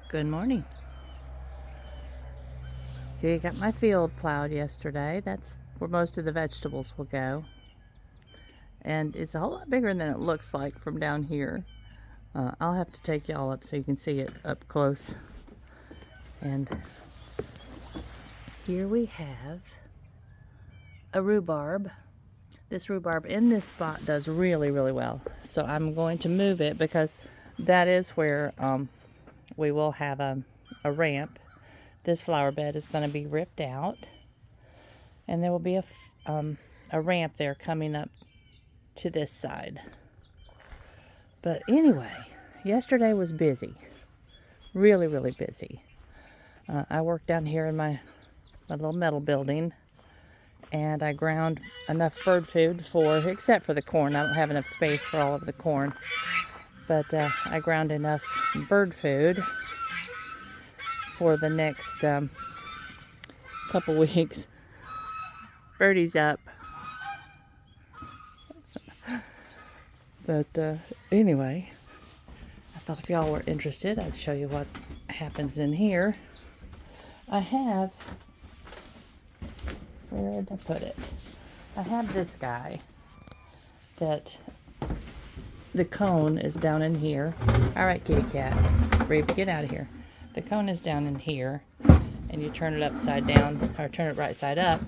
Good morning. Here you got my field plowed yesterday. That's where most of the vegetables will go. And it's a whole lot bigger than it looks like from down here. I'll have to take y'all up so you can see it up close. And here we have a rhubarb. This rhubarb in this spot does really, really well. So I'm going to move it because that is where we will have a ramp. This flower bed is going to be ripped out, and there will be a ramp there coming up to this side. But anyway, yesterday was busy, really, really busy. I worked down here in my little metal building, and I ground enough bird food except for the corn. I don't have enough space for all of the corn, but I ground enough bird food for the next couple weeks. Birdie's up. But anyway, I thought if y'all were interested, I'd show you what happens in here. I have, where did I put it? I have this guy that the cone is down in here. All right, kitty cat, Reeve, get out of here. The cone is down in here, and you turn it upside down, or turn it right side up,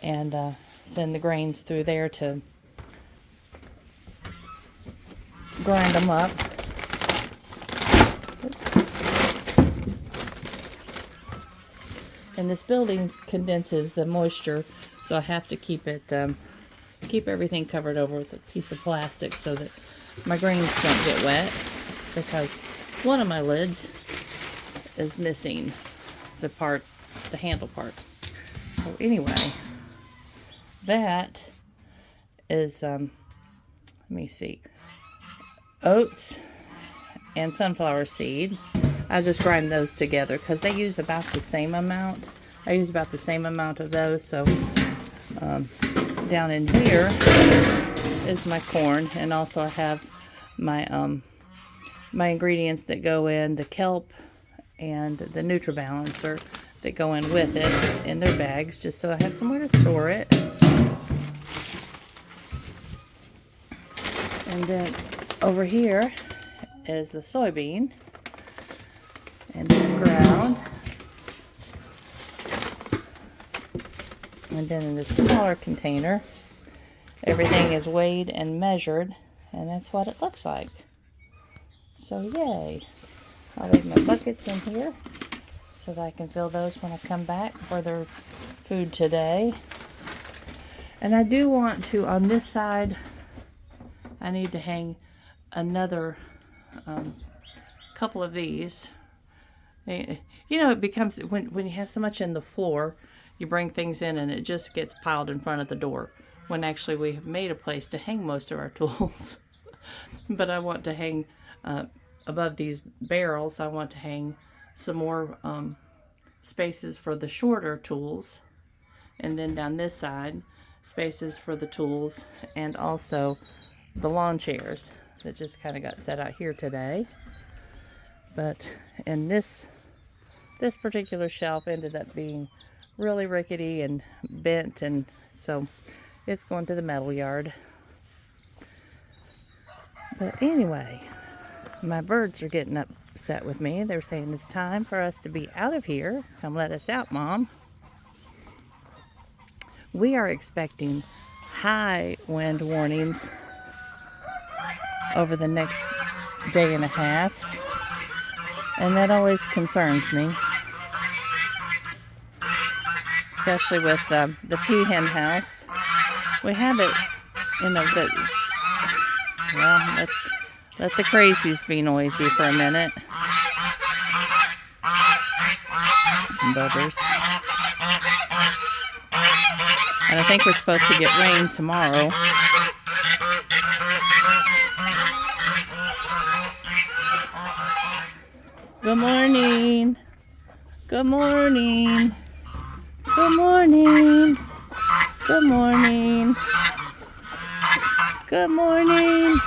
and send the grains through there to grind them up. Oops. And this building condenses the moisture, so I have to keep it, keep everything covered over with a piece of plastic so that my grains don't get wet, because one of my lids is missing the handle part. So anyway, that is, let me see, oats and sunflower seed. I just grind those together because they use about the same amount. I use about the same amount of those. So down in here is my corn, and also I have my my ingredients that go in, the kelp and the NutriBalancer that go in with it in their bags, just so I have somewhere to store it. And then over here is the soybean, and it's ground. And then in this smaller container, everything is weighed and measured, and that's what it looks like. So yay. I'll leave my buckets in here so that I can fill those when I come back for their food today. And I do want to, on this side, I need to hang another couple of these. You know, it becomes, when you have so much in the floor, you bring things in and it just gets piled in front of the door, when actually we have made a place to hang most of our tools. But I want to hang above these barrels, I want to hang some more spaces for the shorter tools, and then down this side, spaces for the tools, and also the lawn chairs that just kind of got set out here today. But in this particular shelf ended up being really rickety and bent, and so it's going to the metal yard. But anyway, my birds are getting upset with me. They're saying it's time for us to be out of here. Come let us out, Mom. We are expecting high wind warnings over the next day and a half, and that always concerns me, especially with the peahen house. We have it, you know, that, well, let the crazies be noisy for a minute. Buggers. And I think we're supposed to get rain tomorrow. Good morning. Good morning. Good morning. Good morning. Good morning.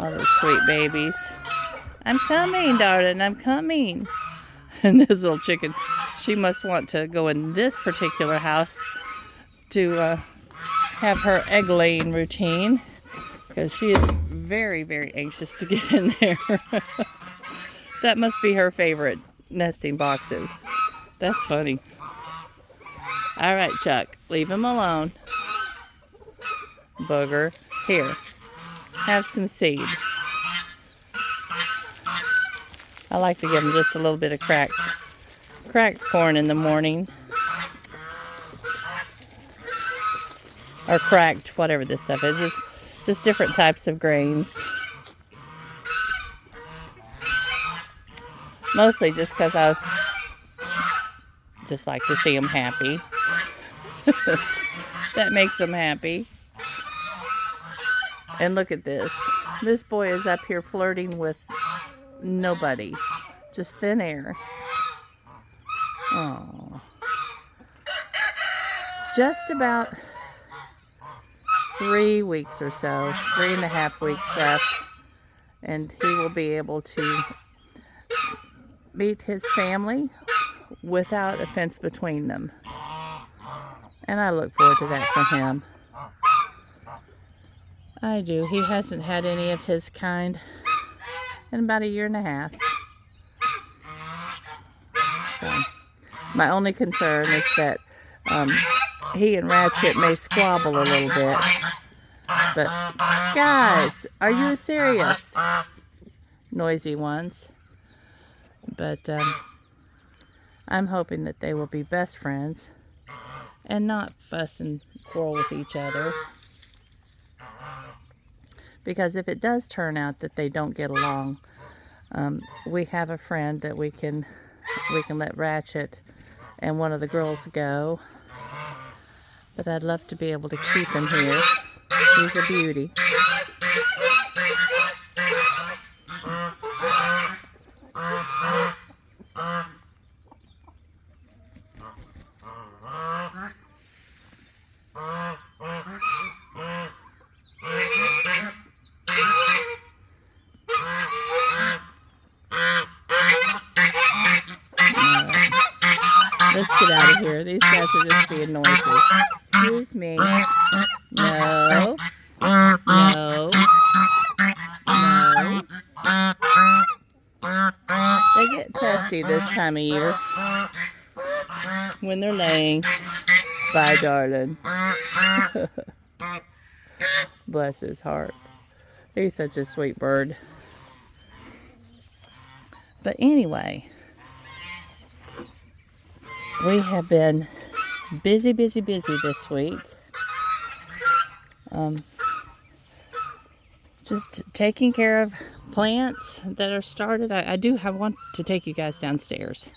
All those sweet babies. I'm coming, darling, I'm coming. And this little chicken, she must want to go in this particular house to have her egg laying routine, because she is very, very anxious to get in there. That must be her favorite nesting boxes. That's funny. All right, Chuck, leave him alone. Booger, here, have some seed. I like to give them just a little bit of cracked corn in the morning. Or cracked, whatever this stuff is. It's just different types of grains. Mostly just because I just like to see them happy. That makes them happy. And look at this. This boy is up here flirting with nobody. Just thin air. Oh. Just about 3 weeks or so. 3.5 weeks left. And he will be able to meet his family without a fence between them. And I look forward to that for him. I do. He hasn't had any of his kind in about 1.5 years. So, my only concern is that he and Ratchet may squabble a little bit. But, guys, are you serious? Noisy ones. But, I'm hoping that they will be best friends and not fuss and quarrel with each other. Because if it does turn out that they don't get along, we have a friend that we can let Ratchet and one of the girls go. But I'd love to be able to keep him here. He's a beauty. Let's get out of here. These guys are just being noisy. Excuse me. No. No. No. They get testy this time of year when they're laying. Bye, darling. Bless his heart. He's such a sweet bird. But anyway, we have been busy this week. Just taking care of plants that are started. I want to take you guys downstairs.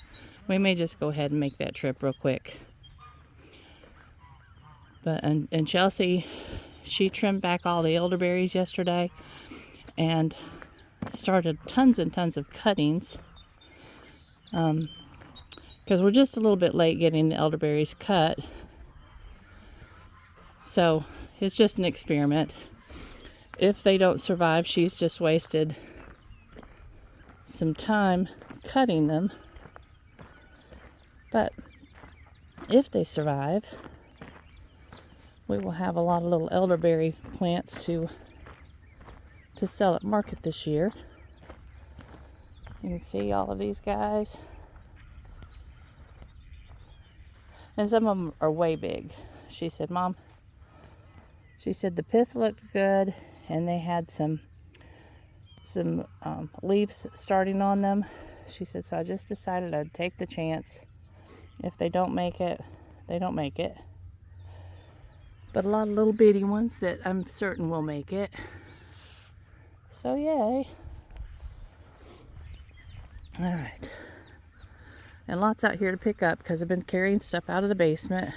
We may just go ahead and make that trip real quick. But and Chelsea, she trimmed back all the elderberries yesterday and started tons and tons of cuttings. Because we're just a little bit late getting the elderberries cut. So it's just an experiment. If they don't survive, she's just wasted some time cutting them. But if they survive, we will have a lot of little elderberry plants to sell at market this year. You can see all of these guys. And some of them are way big. She said, Mom, she said the pith looked good and they had some leaves starting on them. She said, so I just decided I'd take the chance. If they don't make it, they don't make it. But a lot of little bitty ones that I'm certain will make it. So yay. All right. And lots out here to pick up because I've been carrying stuff out of the basement.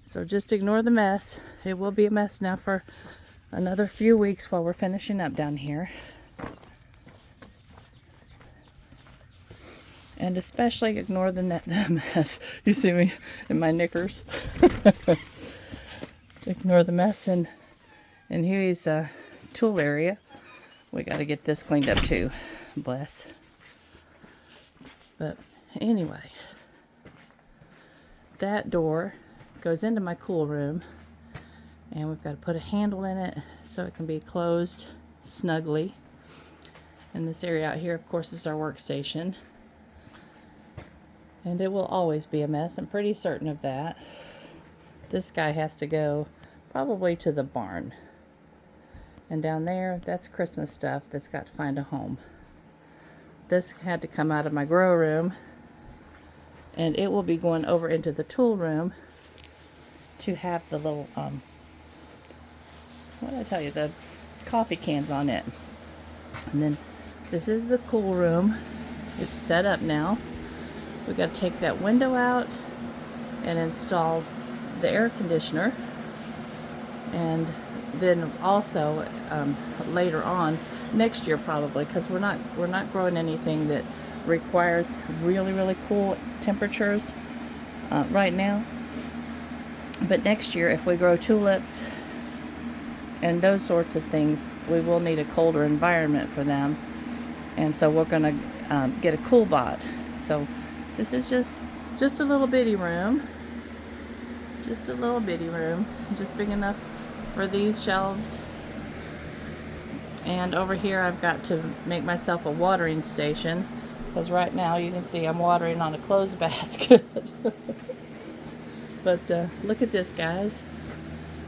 So just ignore the mess. It will be a mess now for another few weeks while we're finishing up down here. And especially ignore the mess. You see me in my knickers. Ignore the mess and Huey's tool area. We got to get this cleaned up too. Bless. But anyway, that door goes into my cool room, and we've got to put a handle in it so it can be closed snugly. And this area out here, of course, is our workstation. And it will always be a mess. I'm pretty certain of that. This guy has to go probably to the barn. And down there, that's Christmas stuff that's got to find a home. This had to come out of my grow room. And it will be going over into the tool room to have the little, what did I tell you? The coffee cans on it. And then this is the cool room. It's set up now. We got to take that window out and install the air conditioner. And then also later on, next year probably, because we're not growing anything that requires really cool temperatures right now. But next year, if we grow tulips and those sorts of things, we will need a colder environment for them. And so we're going to get a cool bot. So this is just a little bitty room. Just a little bitty room. Just big enough for these shelves. And over here I've got to make myself a watering station. Because right now you can see I'm watering on a clothes basket. But look at this, guys.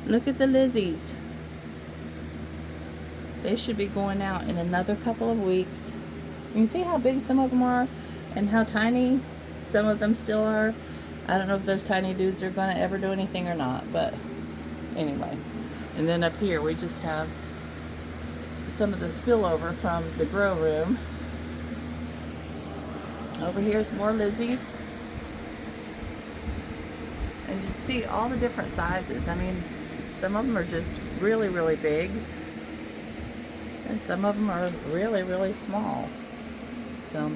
Look at the Lizzies. They should be going out in another couple of weeks. You can see how big some of them are and how tiny some of them still are. I don't know if those tiny dudes are going to ever do anything or not, but anyway. And then up here we just have some of the spillover from the grow room. Over here's more Lizzies. And you see all the different sizes. I mean, some of them are just really big. And some of them are really small. So,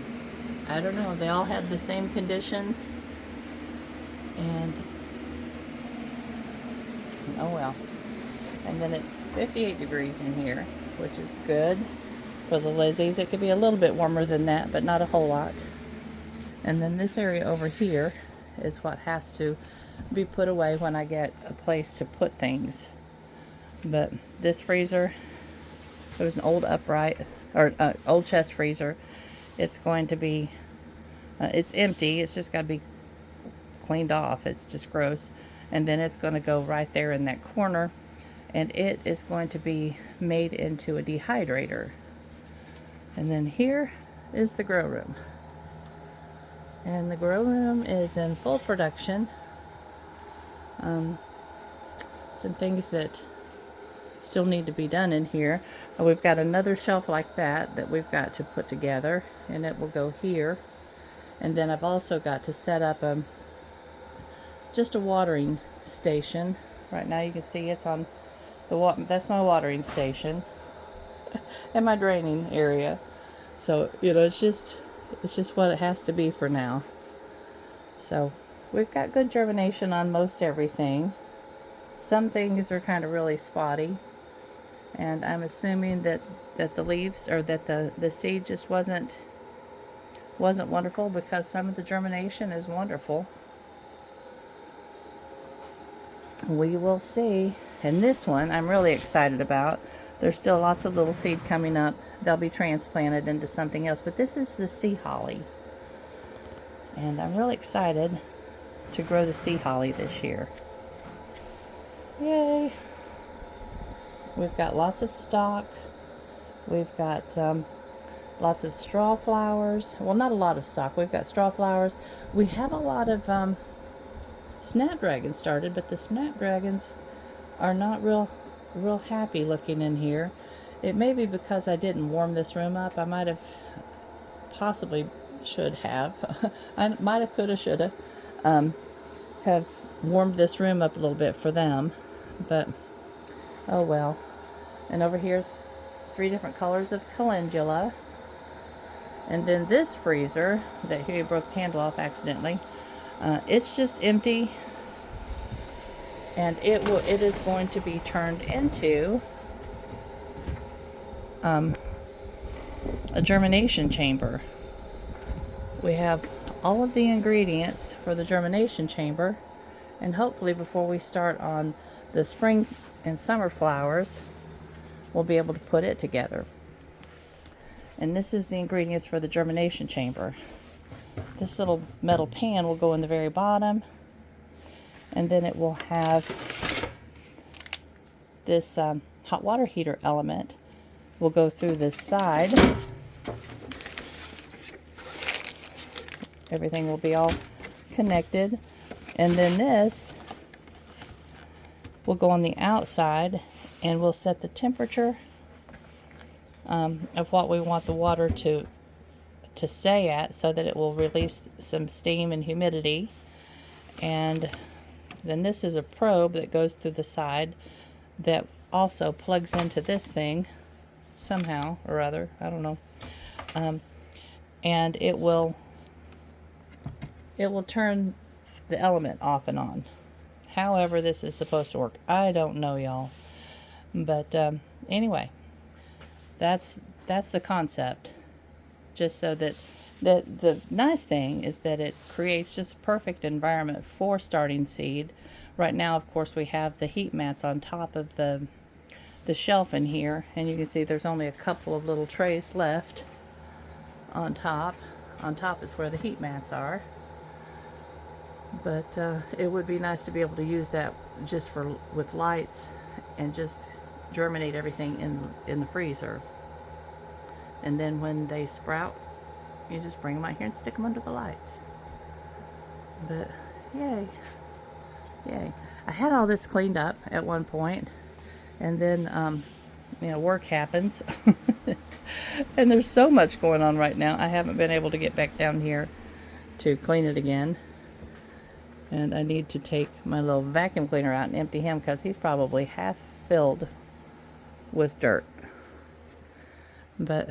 I don't know. They all had the same conditions. And, oh well. And then it's 58 degrees in here, which is good for the Lizzies. It could be a little bit warmer than that, but not a whole lot. And then this area over here is what has to be put away when I get a place to put things. But this freezer, it was an old upright or old chest freezer. It's going to be it's empty. It's just got to be cleaned off. It's just gross. And then it's going to go right there in that corner, and it is going to be made into a dehydrator. And then here is the grow room. And the grow room is in full production. Some things that still need to be done in here. We've got another shelf like that we've got to put together, and it will go here. And then I've also got to set up just a watering station. Right now you can see it's on the that's my watering station and my draining area. So, you know, it's just what it has to be for now. So we've got good germination on most everything. Some things are kind of really spotty, and I'm assuming that the leaves, or that the seed just wasn't wonderful, because some of the germination is wonderful. We will see. And this one I'm really excited about. There's still lots of little seed coming up. They'll be transplanted into something else, but this is the sea holly, and I'm really excited to grow the sea holly this year. Yay! We've got lots of stock. We've got lots of straw flowers. Well, not a lot of stock. We've got straw flowers. We have a lot of snapdragons started, but the snapdragons are not real happy looking in here. It may be because I didn't warm this room up. I might have, possibly should have. I might have, could have, should have warmed this room up a little bit for them. But, oh well. And over here's 3 different colors of calendula. And then this freezer, that here broke the candle off accidentally, it's just empty. And it is going to be turned into a germination chamber. We have all of the ingredients for the germination chamber, and hopefully before we start on the spring and summer flowers, we'll be able to put it together. And this is the ingredients for the germination chamber. This little metal pan will go in the very bottom, and then it will have this hot water heater element will go through this side. Everything will be all connected, and then this will go on the outside, and we'll set the temperature of what we want the water to stay at, so that it will release some steam and humidity. And then this is a probe that goes through the side that also plugs into this thing somehow or other, I don't know, and it will turn the element off and on. However this is supposed to work, I don't know, y'all, but anyway, that's the concept. Just so that the nice thing is that it creates just a perfect environment for starting seed. Right now, of course, we have the heat mats on top of the shelf in here, and you can see there's only a couple of little trays left on top. On top is where the heat mats are. But it would be nice to be able to use that just with lights and just germinate everything in the freezer. And then when they sprout, you just bring them out here and stick them under the lights. But yay, yay. I had all this cleaned up at one point, and then work happens. And there's so much going on right now, I haven't been able to get back down here to clean it again. And I need to take my little vacuum cleaner out and empty him, because he's probably half filled with dirt. But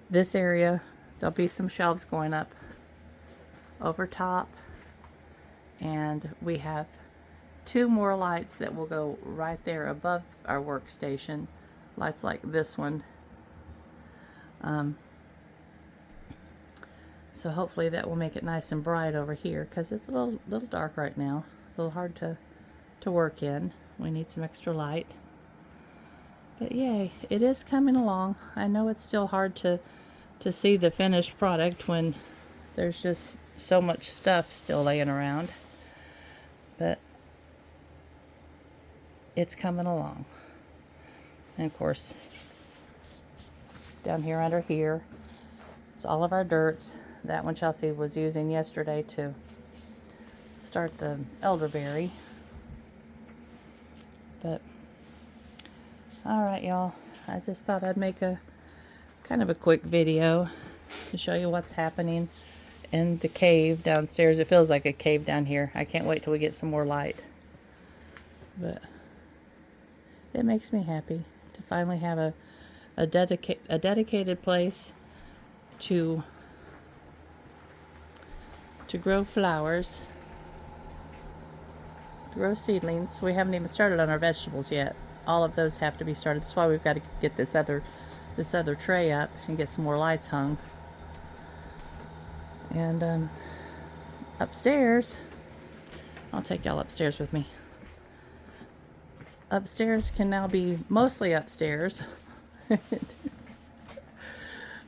this area, there'll be some shelves going up over top, and we have 2 more lights that will go right there above our workstation, lights like this one. So hopefully that will make it nice and bright over here, because it's a little dark right now, a little hard to work in. We need some extra light. But yay, it is coming along. I know it's still hard to see the finished product when there's just so much stuff still laying around, but it's coming along. And of course, down here under here, it's all of our dirts. That one Chelsea was using yesterday to start the elderberry. But alright, y'all, I just thought I'd make a kind of a quick video to show you what's happening in the cave downstairs. It feels like a cave down here. I can't wait till we get some more light. But it makes me happy to finally have a dedicated place to grow flowers, to grow seedlings. We haven't even started on our vegetables yet. All of those have to be started. That's why we've got to get this other tray up and get some more lights hung. And upstairs, I'll take y'all upstairs with me. Upstairs can now be mostly upstairs.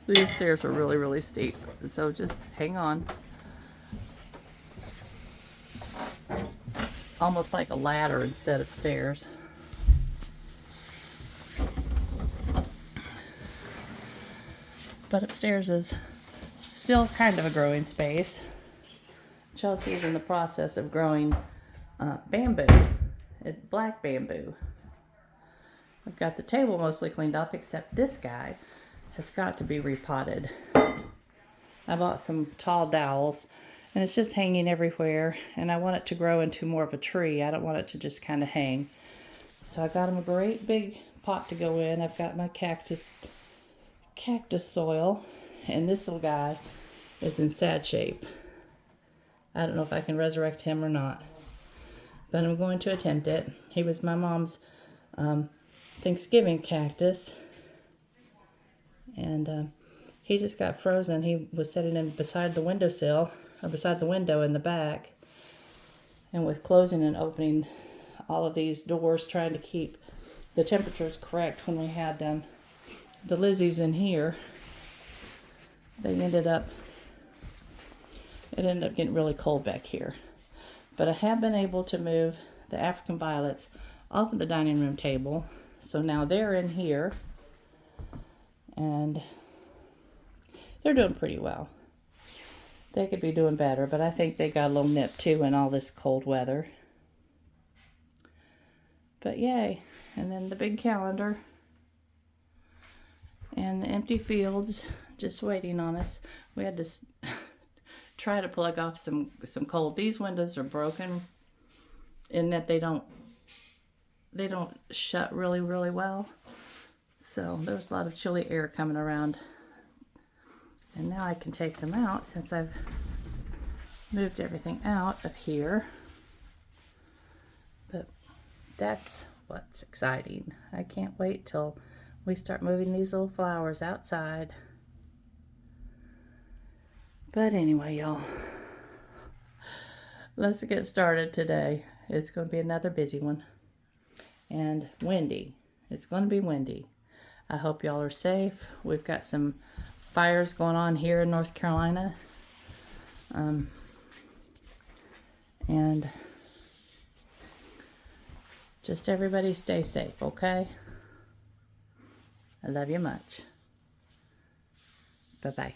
These stairs are really, really steep, so just hang on. Almost like a ladder instead of stairs. But upstairs is still kind of a growing space. Chelsea is in the process of growing bamboo. It's black bamboo. I've got the table mostly cleaned up, except this guy has got to be repotted. I bought some tall dowels, and it's just hanging everywhere, and I want it to grow into more of a tree. I don't want it to just kind of hang. So I got him a great big pot to go in. I've got my cactus soil, and this little guy is in sad shape. I don't know if I can resurrect him or not, but I'm going to attempt it. He was my mom's Thanksgiving cactus, And he just got frozen. He was sitting in beside the windowsill, or beside the window in the back. And with closing and opening all of these doors, trying to keep the temperatures correct when we had the Lizzies in here, it ended up getting really cold back here. But I have been able to move the African violets off of the dining room table. So now they're in here. And they're doing pretty well. They could be doing better, but I think they got a little nip too in all this cold weather. But yay. And then the big calendar. And the empty fields just waiting on us. We had to try to plug off some cold. These windows are broken in that they don't shut really well. So there's a lot of chilly air coming around. And now I can take them out since I've moved everything out of here. But that's what's exciting. I can't wait till we start moving these little flowers outside. But anyway, y'all, let's get started today. It's going to be another busy one. And windy. It's going to be windy. I hope y'all are safe. We've got some fires going on here in North Carolina. And just everybody stay safe, okay? I love you much. Bye-bye.